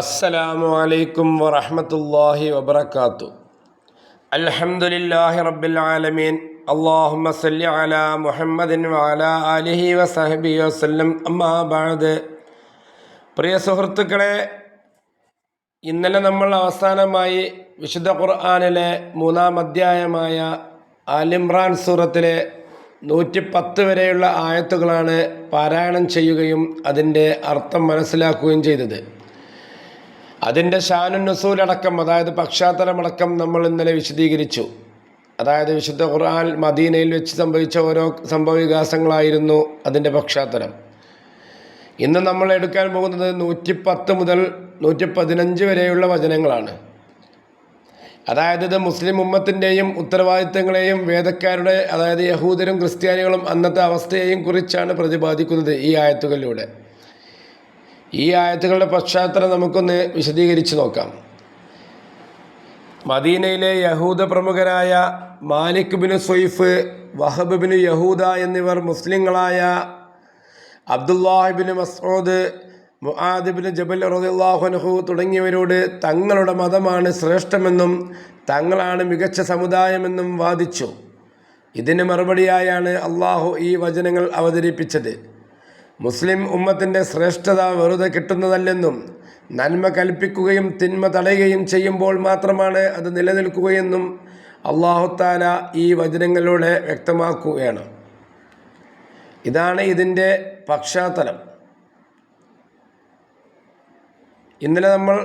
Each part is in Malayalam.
അസ്സലാമു അലൈക്കും വറഹ്മത്തുള്ളാഹി വബറകാതുഹു. അൽഹംദുലില്ലാഹി റബ്ബിൽ ആലമീൻ. അല്ലാഹുമ്മ സല്ലി അലാ മുഹമ്മദിൻ വഅലാ ആലിഹി വസഹ്ബിഹി വസല്ലം. അമ്മാ ബഅദ്. പ്രിയ സുഹൃത്തുക്കളെ, ഇന്നലെ നമ്മൾ അവസാനമായി വിശുദ്ധ ഖുർആനിലെ 3-ാം അധ്യായമായ ആൽ-ഇംറാൻ സൂറത്തിലെ 110 വരെയുള്ള ആയത്തുകളാണ് പാരായണം ചെയ്യുകയും അതിൻ്റെ അർത്ഥം മനസ്സിലാക്കുകയും ചെയ്തത്. അതിൻ്റെ ഷാനുൻ നുസൂൽ അടക്കം, അതായത് പശ്ചാത്തലമടക്കം നമ്മൾ ഇന്നലെ വിശദീകരിച്ചു. അതായത് വിശുദ്ധ ഖുർആൻ മദീനയിൽ വെച്ച് സംഭവിച്ച ഓരോ സംഭവവികാസങ്ങളായിരുന്നു അതിൻ്റെ പശ്ചാത്തലം. ഇന്ന് നമ്മൾ എടുക്കാൻ പോകുന്നത് 110 മുതൽ 115 വരെയുള്ള വചനങ്ങളാണ്. അതായത് ഇത് മുസ്ലിം ഉമ്മത്തിൻ്റെയും ഉത്തരവാദിത്തങ്ങളെയും വേദക്കാരുടെ, അതായത് യഹൂദരും ക്രിസ്ത്യാനികളും അന്നത്തെ അവസ്ഥയെയും കുറിച്ചാണ് പ്രതിപാദിക്കുന്നത് ഈ ആയത്തുകളിലൂടെ. ഈ ആയത്തുകളുടെ പശ്ചാത്തലം നമുക്കൊന്ന് വിശദീകരിച്ച് നോക്കാം. മദീനയിലെ യഹൂദ പ്രമുഖരായ Malik bin Swaif, Wahab bin Yahuda എന്നിവർ മുസ്ലിങ്ങളായ Abdullahi bin Masood, Muadh bin Jabal റളിയല്ലാഹു അൻഹു തുടങ്ങിയവരോട് തങ്ങളുടെ മതമാണ് ശ്രേഷ്ഠമെന്നും തങ്ങളാണ് മികച്ച സമുദായമെന്നും വാദിച്ചു. ഇതിന് മറുപടിയായാണ് അള്ളാഹു ഈ വചനങ്ങൾ അവതരിപ്പിച്ചത്. മുസ്ലിം ഉമ്മത്തിൻ്റെ ശ്രേഷ്ഠത വെറുതെ കിട്ടുന്നതല്ലെന്നും നന്മ കൽപ്പിക്കുകയും തിന്മ തടയുകയും ചെയ്യുമ്പോൾ മാത്രമാണ് അത് നിലനിൽക്കുകയെന്നും അല്ലാഹു തആല ഈ വചനങ്ങളിലൂടെ വ്യക്തമാക്കുകയാണ്. ഇതാണ് ഇതിൻ്റെ പശ്ചാത്തലം. ഇന്നലെ നമ്മൾ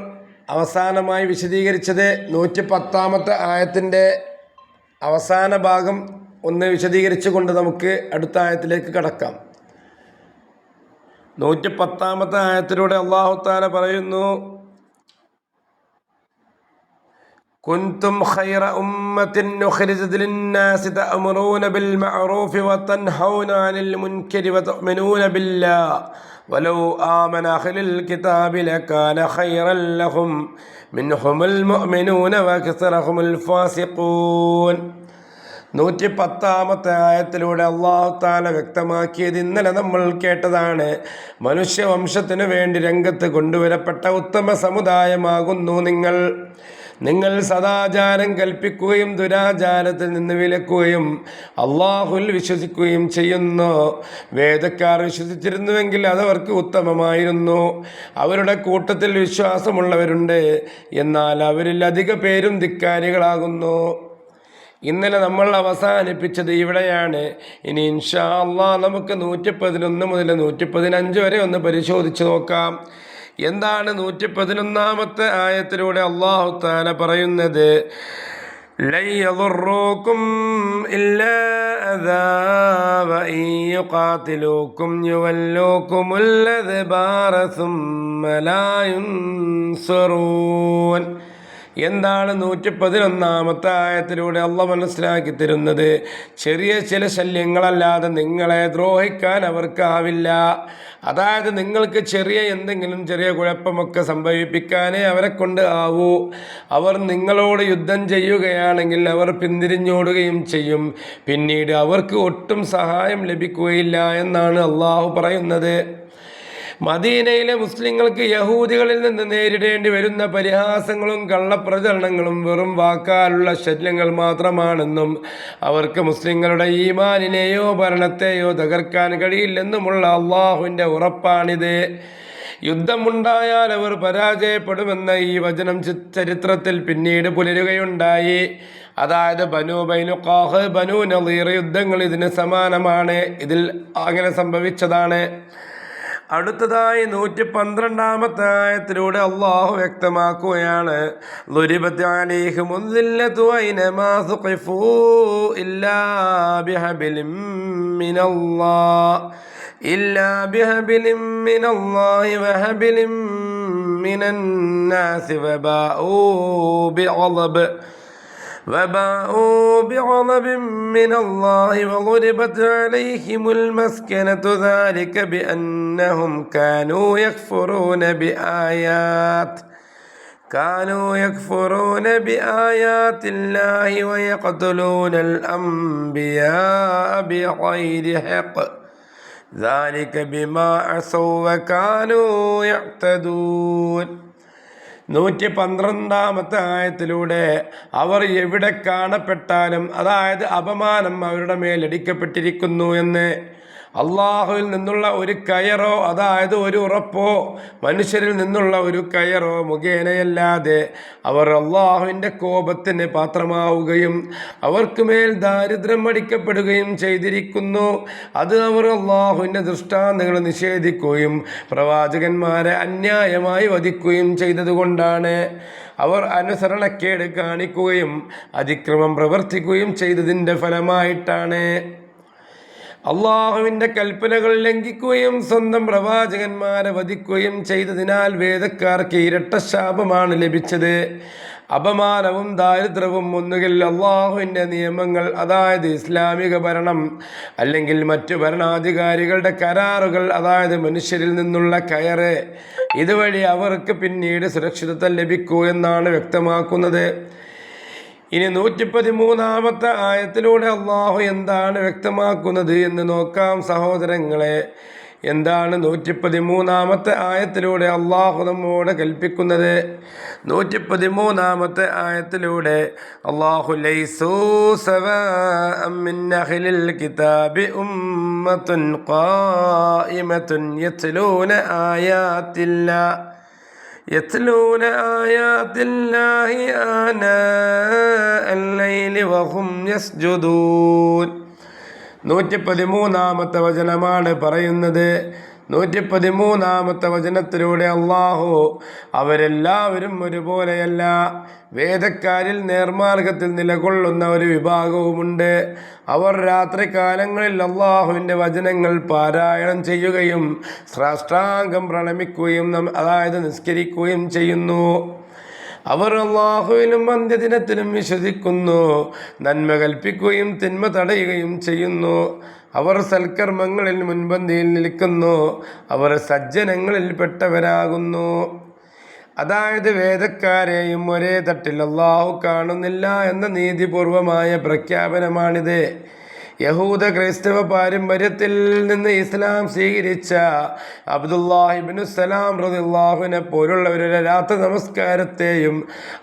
അവസാനമായി വിശദീകരിച്ചത് 110-ാമത്തെ ആയത്തിൻ്റെ അവസാന ഭാഗം ഒന്ന് വിശദീകരിച്ചുകൊണ്ട് നമുക്ക് അടുത്ത ആയത്തിലേക്ക് കടക്കാം. 110-ാമത്തെ ആയത്തിലൂടെ അല്ലാഹു തആല പറയുന്നു: കുൻതും ഖൈറ ഉമ്മത്തിൻ ഉഖ്രിജത് ലിന്നാസി തഅമുറൂന ബിൽ മഅറൂഫി വതൻഹൗന അനിൽ മുൻകരി വതുഅ്മിനൂന ബില്ലാഹി വലൗ ആമന അഹ്ലുൽ കിതാബി ലകാന ഖൈറൻ ലഹും മിൻഹുമുൽ മുഅ്മിനൂന വഅക്സറഹുമുൽ ഫാസിഖൂൻ. 110-ാമത്തെ ആയത്തിലൂടെ അല്ലാഹു തആല വ്യക്തമാക്കിയത് ഇന്നലെ നമ്മൾ കേട്ടതാണ്. മനുഷ്യവംശത്തിനു വേണ്ടി രംഗത്ത് കൊണ്ടുവരപ്പെട്ട ഉത്തമ സമുദായമാകുന്നു നിങ്ങൾ സദാചാരം കൽപ്പിക്കുകയും ദുരാചാരത്തിൽ നിന്ന് വിലക്കുകയും അള്ളാഹുൽ വിശ്വസിക്കുകയും ചെയ്യുന്നു. വേദക്കാർ വിശ്വസിച്ചിരുന്നുവെങ്കിൽ അതവർക്ക് ഉത്തമമായിരുന്നു. അവരുടെ കൂട്ടത്തിൽ വിശ്വാസമുള്ളവരുണ്ട്, എന്നാൽ അവരിൽ അധിക പേരും ധിക്കാരികളാകുന്നു. ഇന്നലെ നമ്മൾ അവസാനിപ്പിച്ചത് ഇവിടെയാണ്. ഇനി ഇൻഷാ അല്ലാഹ് നമുക്ക് 111 മുതൽ 115 വരെ ഒന്ന് പരിശോധിച്ച് നോക്കാം. എന്താണ് 111-ാമത്തെ ആയത്തിലൂടെ അല്ലാഹു തആല പറയുന്നത്? ലൻ യദുറൂകും ഇല്ലാ അദാ വഇൻ യുഖാതിലൂകും യുവല്ലൂകുമുൽ അദ്ബാറ സുമ്മ ലാ യുൻസറൂൻ. എന്താണ് 111-ാമത്തെ ആയത്തിലൂടെ അള്ളാഹ് മനസ്സിലാക്കി തരുന്നത്? ചെറിയ ചില ശല്യങ്ങളല്ലാതെ നിങ്ങളെ ദ്രോഹിക്കാൻ അവർക്കാവില്ല. അതായത് നിങ്ങൾക്ക് ചെറിയ കുഴപ്പമൊക്കെ സംഭവിപ്പിക്കാനേ അവരെ കൊണ്ട് ആവൂ. അവർ നിങ്ങളോട് യുദ്ധം ചെയ്യുകയാണെങ്കിൽ അവർ പിന്തിരിഞ്ഞോടുകയും ചെയ്യും. പിന്നീട് അവർക്ക് ഒട്ടും സഹായം ലഭിക്കുകയില്ല എന്നാണ് അള്ളാഹു പറയുന്നത്. മദീനയിലെ മുസ്ലിങ്ങൾക്ക് യഹൂദികളിൽ നിന്ന് നേരിടേണ്ടി വരുന്ന പരിഹാസങ്ങളും കള്ളപ്രചരണങ്ങളും വെറും വാക്കാലുള്ള ശല്യങ്ങൾ മാത്രമാണെന്നും അവർക്ക് മുസ്ലിങ്ങളുടെ ഈമാനിനെയോ ഭരണത്തെയോ തകർക്കാൻ കഴിയില്ലെന്നുമുള്ള അള്ളാഹുവിൻ്റെ ഉറപ്പാണിത്. യുദ്ധമുണ്ടായാൽ അവർ പരാജയപ്പെടുമെന്ന ഈ വചനം ചരിത്രത്തിൽ പിന്നീട് പുലരുകയുണ്ടായി. അതായത് ബനൂ ബൈനുഖാഹ്, ബനൂ നളീർ യുദ്ധങ്ങൾ ഇതിന് സമാനമാണ്. ഇതിൽ അങ്ങനെ സംഭവിച്ചതാണ്. അടുത്തതായി 112-ാമത്തെ ആയത്തിലൂടെ അള്ളാഹു വ്യക്തമാക്കുകയാണ്: ളുരിബത് അലൈഹിമുൽ ദില്ലതു ഐനമാ സുഖിഫൂ ഇല്ലാ ബിഹബിലിൻ മിനല്ലാഹി വഹബിലിൻ മിനന്നാസി وباءوا بغضب من الله وضربت عليهم المسكنة ذلك بأنهم كانوا يكفرون بآيات الله ويقتلون الأنبياء بغير حق ذلك بما عصوا وكانوا يعتدون. 112 ആയത്തിലൂടെ അവർ എവിടെ കാണപ്പെട്ടാലും, അതായത് അപമാനം അവരുടെ മേലടിക്കപ്പെട്ടിരിക്കുന്നു എന്ന്, അള്ളാഹുവിൽ നിന്നുള്ള ഒരു കയറോ, അതായത് ഒരു ഉറപ്പോ, മനുഷ്യരിൽ നിന്നുള്ള ഒരു കയറോ മുഖേനയല്ലാതെ അവർ അള്ളാഹുവിൻ്റെ കോപത്തിന് പാത്രമാവുകയും അവർക്ക് മേൽ ദാരിദ്ര്യം അടിക്കപ്പെടുകയും ചെയ്തിരിക്കുന്നു. അത് അവർ അള്ളാഹുവിൻ്റെ ദൃഷ്ടാന്തങ്ങൾ നിഷേധിക്കുകയും പ്രവാചകന്മാരെ അന്യായമായി വധിക്കുകയും ചെയ്തതുകൊണ്ടാണ്. അവർ അനുസരണക്കേട് കാണിക്കുകയും അതിക്രമം പ്രവർത്തിക്കുകയും ചെയ്തതിൻ്റെ ഫലമായിട്ടാണ്. അള്ളാഹുവിൻ്റെ കൽപ്പനകൾ ലംഘിക്കുകയും സ്വന്തം പ്രവാചകന്മാരെ വധിക്കുകയും ചെയ്തതിനാൽ വേദക്കാർക്ക് ഇരട്ട ശാപമാണ് ലഭിച്ചത്. അപമാനവും ദാരിദ്ര്യവും ഒന്നുകിൽ അള്ളാഹുവിൻ്റെ നിയമങ്ങൾ, അതായത് ഇസ്ലാമിക ഭരണം, അല്ലെങ്കിൽ മറ്റു ഭരണാധികാരികളുടെ കരാറുകൾ, അതായത് മനുഷ്യരിൽ നിന്നുള്ള കയറ്, ഇതുവഴി അവർക്ക് പിന്നീട് സുരക്ഷിതത്വം ലഭിക്കൂ എന്നാണ് വ്യക്തമാക്കുന്നത്. ഇനി 113 ആയത്തിലൂടെ അള്ളാഹു എന്താണ് വ്യക്തമാക്കുന്നത് എന്ന് നോക്കാം സഹോദരങ്ങളെ. എന്താണ് 113 ആയത്തിലൂടെ അള്ളാഹു നമ്മോട് കൽപ്പിക്കുന്നത്? 113 ആയത്തിലൂടെ അള്ളാഹു ലൈസൂ സവാഅൻ മിൻ അഹ്ലിൽ കിതാബി ഉമ്മത്തുൻ ഖായിമത്തുൻ യത്ലൂന ആയാത്തില്ലാഹി ആനാഅൽ ലൈലി വഹും യസ്ജുദൂൻ. 113 വചനമാണ് പറയുന്നത്. 113 വചനത്തിലൂടെ അള്ളാഹു അവരെല്ലാവരും ഒരുപോലെയല്ല, വേദക്കാരിൽ നേർമാർഗത്തിൽ നിലകൊള്ളുന്ന ഒരു വിഭാഗവുമുണ്ട്. അവർ രാത്രികാലങ്ങളിൽ അള്ളാഹുവിൻ്റെ വചനങ്ങൾ പാരായണം ചെയ്യുകയും സാഷ്ടാംഗം പ്രണമിക്കുകയും, അതായത് നിസ്കരിക്കുകയും ചെയ്യുന്നു. അവർ അള്ളാഹുവിലും അന്ത്യദിനത്തിലും വിശ്വസിക്കുന്നു, നന്മ കൽപ്പിക്കുകയും തിന്മ തടയുകയും ചെയ്യുന്നു. അവർ സൽക്കർമ്മങ്ങളിൽ മുൻപന്തിയിൽ നിൽക്കുന്നു, അവർ സജ്ജനങ്ങളിൽ പെട്ടവരാകുന്നു. അതായത് വേദക്കാരെയും ഒരേ തട്ടിൽ അള്ളാഹു കാണുന്നില്ല എന്ന നീതിപൂർവമായ പ്രഖ്യാപനമാണിത്. യഹൂദ ക്രൈസ്തവ പാരമ്പര്യത്തിൽ നിന്ന് ഇസ്ലാം സ്വീകരിച്ച അബ്ദുല്ലാഹി ഇബ്നു സലാം റളിയല്ലാഹുവിനെ പോലുള്ളവരുടെ രാത്രി നമസ്കാരത്തെയും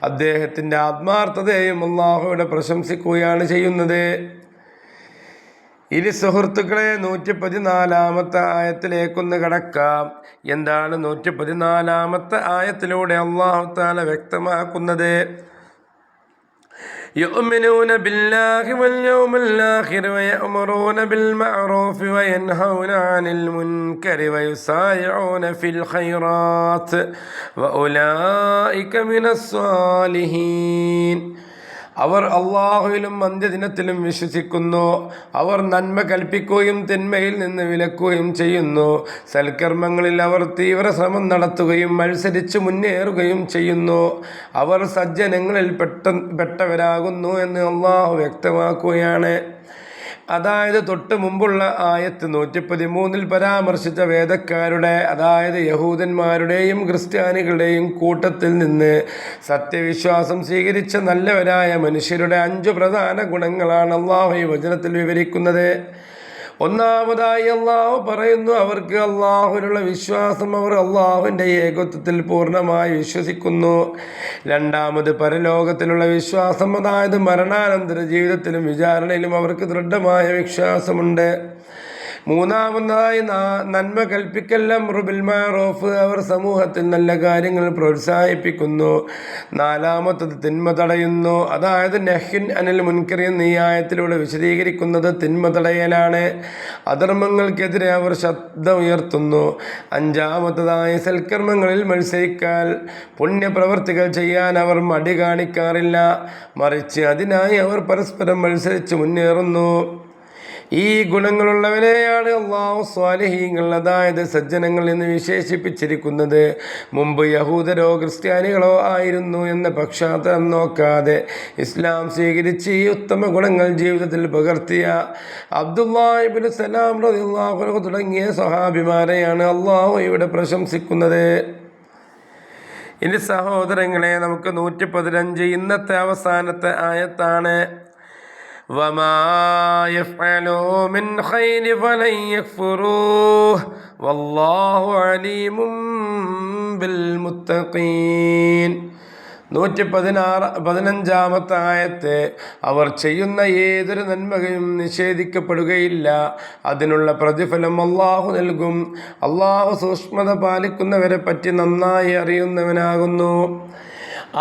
അദ്ദേഹത്തിൻ്റെ ആത്മാർത്ഥതയെയും അള്ളാഹുവിടെ പ്രശംസിക്കുകയാണ് ചെയ്യുന്നത്. ഇനി സുഹൃത്തുക്കളെ, 114 ആയത്തിലേക്കൊന്ന് കടക്കാം. എന്താണ് 114 ആയത്തിലൂടെ അല്ലാഹു തആല വ്യക്തമാക്കുന്നത്? يؤمنون بالله واليوم الآخر ويأمرون بالمعروف وينهون عن المنكر ويسارعون في الخيرات وأولئك من الصالحين. അവർ അള്ളാഹുവിലും അന്ത്യദിനത്തിലും വിശ്വസിക്കുന്നു, അവർ നന്മ കൽപ്പിക്കുകയും തിന്മയിൽ നിന്ന് വിലക്കുകയും ചെയ്യുന്നു. സൽക്കർമ്മങ്ങളിൽ അവർ തീവ്ര ശ്രമം നടത്തുകയും മത്സരിച്ച് മുന്നേറുകയും ചെയ്യുന്നു. അവർ സജ്ജനങ്ങളിൽ പെട്ടവരാകുന്നു എന്ന് അള്ളാഹു വ്യക്തമാക്കുകയാണ്. അതായത് തൊട്ട് മുമ്പുള്ള ആയത്ത് 113 പരാമർശിച്ച വേദക്കാരുടെ, അതായത് യഹൂദന്മാരുടെയും ക്രിസ്ത്യാനികളുടെയും കൂട്ടത്തിൽ നിന്ന് സത്യവിശ്വാസം സ്വീകരിച്ച നല്ലവരായ മനുഷ്യരുടെ 5 പ്രധാന ഗുണങ്ങളാണ് അള്ളാഹു ഈ വചനത്തിൽ വിവരിക്കുന്നത്. ഒന്നാമതായി അള്ളാഹു പറയുന്നു, അവർക്ക് അള്ളാഹുവിനുള്ള വിശ്വാസം, അവർ അള്ളാഹുവിൻ്റെ ഏകത്വത്തിൽ പൂർണ്ണമായി വിശ്വസിക്കുന്നു. രണ്ടാമത് പരലോകത്തിലുള്ള വിശ്വാസം, അതായത് മരണാനന്തര ജീവിതത്തിലും വിചാരണയിലും അവർക്ക് ദൃഢമായ വിശ്വാസമുണ്ട്. മൂന്നാമതായി നന്മ കൽപ്പിക്കൽ, അംറു ബിൽ മഅറൂഫ്, അവർ സമൂഹത്തിൽ നല്ല കാര്യങ്ങൾ പ്രോത്സാഹിപ്പിക്കുന്നു. നാലാമത്തത് തിന്മ തടയുന്നു, അതായത് നഹ്യുൻ അനിൽ മുൻകർ എന്ന ഈ ആയത്തിലൂടെ വിശദീകരിക്കുന്നത് തിന്മ തടയലാണ്. അധർമ്മങ്ങൾക്കെതിരെ അവർ ശബ്ദം ഉയർത്തുന്നു. അഞ്ചാമത്തതായി സൽക്കർമ്മങ്ങളിൽ മത്സരിക്കാൻ, പുണ്യപ്രവർത്തികൾ ചെയ്യാൻ അവർ മടി കാണിക്കാറില്ല, മറിച്ച് അതിനായി അവർ പരസ്പരം മത്സരിച്ച് മുന്നേറുന്നു. ഈ ഗുണങ്ങളുള്ളവരെയാണ് അല്ലാഹു സ്വാലിഹീങ്ങൾ, അതായത് സജ്ജനങ്ങൾ എന്ന് വിശേഷിപ്പിച്ചിരിക്കുന്നത്. മുമ്പ് യഹൂദരോ ക്രിസ്ത്യാനികളോ ആയിരുന്നു എന്ന പശ്ചാത്തലം നോക്കാതെ ഇസ്ലാം സ്വീകരിച്ച് ഈ ഉത്തമ ഗുണങ്ങൾ ജീവിതത്തിൽ പകർത്തിയ അബ്ദുല്ലാഹി ഇബ്നു സലാം റളിയല്ലാഹു അൻഹു തുടങ്ങിയ സ്വഹാബിമാരെയാണ് അല്ലാഹു ഇവിടെ പ്രശംസിക്കുന്നത്. ഇനി സഹോദരങ്ങളെ, നമുക്ക് 115 ഇന്നത്തെ അവസാനത്തെ ആയത്താണ്. വമാ യഫ്അലൂ മിൻ ഖൈരി ഫലൻ യക്ഫുറൂഹ് വല്ലാഹു അലീമും ബിൽ മുത്തഖീൻ. 115 ആയത്ത്. അവർ ചെയ്യുന്ന ഏതൊരു നന്മയും നിഷേധിക്കപ്പെടുകയില്ല, അതിനുള്ള പ്രതിഫലം അള്ളാഹു നൽകും. അള്ളാഹു സൂക്ഷ്മത പാലിക്കുന്നവരെ പറ്റി നന്നായി അറിയുന്നവനാകുന്നു.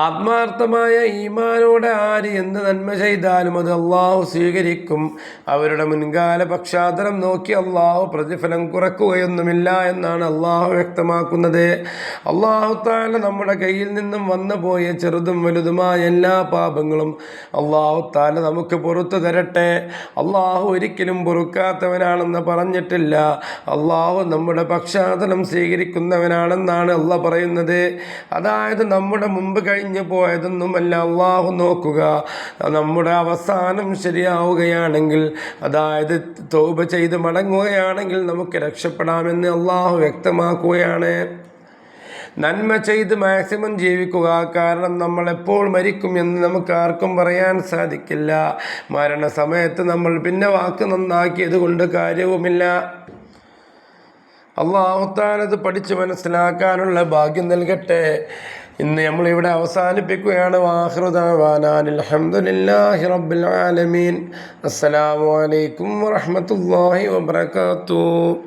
ആത്മാർത്ഥമായ ഈമാനോടെ ആര് എന്ത് നന്മ ചെയ്താലും അത് അള്ളാഹു സ്വീകരിക്കും. അവരുടെ മുൻകാല പക്ഷാന്തരം നോക്കി അള്ളാഹു പ്രതിഫലം കുറക്കുകയൊന്നുമില്ല എന്നാണ് അള്ളാഹു വ്യക്തമാക്കുന്നത്. അള്ളാഹു തആല നമ്മുടെ കയ്യിൽ നിന്നും വന്നുപോയ ചെറുതും വലുതുമായ എല്ലാ പാപങ്ങളും അള്ളാഹു തആല നമുക്ക് പുറത്തു തരട്ടെ. അള്ളാഹു ഒരിക്കലും പൊറുക്കാത്തവനാണെന്ന് പറഞ്ഞിട്ടില്ല. അള്ളാഹു നമ്മുടെ പക്ഷാന്തരം സ്വീകരിക്കുന്നവനാണെന്നാണ് അള്ളാഹ് പറയുന്നത്. അതായത് നമ്മുടെ മുമ്പ് കഴിഞ്ഞു പോയതൊന്നുമല്ല അള്ളാഹു നോക്കുക. നമ്മുടെ അവസാനം ശരിയാവുകയാണെങ്കിൽ, അതായത് തൗബ ചെയ്ത് മടങ്ങുകയാണെങ്കിൽ നമുക്ക് രക്ഷപ്പെടാമെന്ന് അള്ളാഹു വ്യക്തമാക്കുകയാണ്. നന്മ ചെയ്ത് മാക്സിമം ജീവിക്കുക. കാരണം നമ്മൾ എപ്പോൾ മരിക്കും എന്ന് നമുക്ക് ആർക്കും പറയാൻ സാധിക്കില്ല. മരണസമയത്ത് നമ്മൾ പിന്നെ വാക്ക് നന്നാക്കിയത് കൊണ്ട് കാര്യവുമില്ല. അല്ലാഹു തആല ഇത് പഠിച്ച് മനസ്സിലാക്കാനുള്ള ഭാഗ്യം നൽകട്ടെ. ഇന്ന് നമ്മളിവിടെ അവസാനിപ്പിക്കുകയാണ്. വആഖിറു ദഅവാനാ അൽഹംദുലില്ലാഹി റബ്ബിൽ ആലമീൻ. അസ്സലാമു അലൈക്കും വറഹ്മത്തുള്ളാഹി വബറകാതുഹു.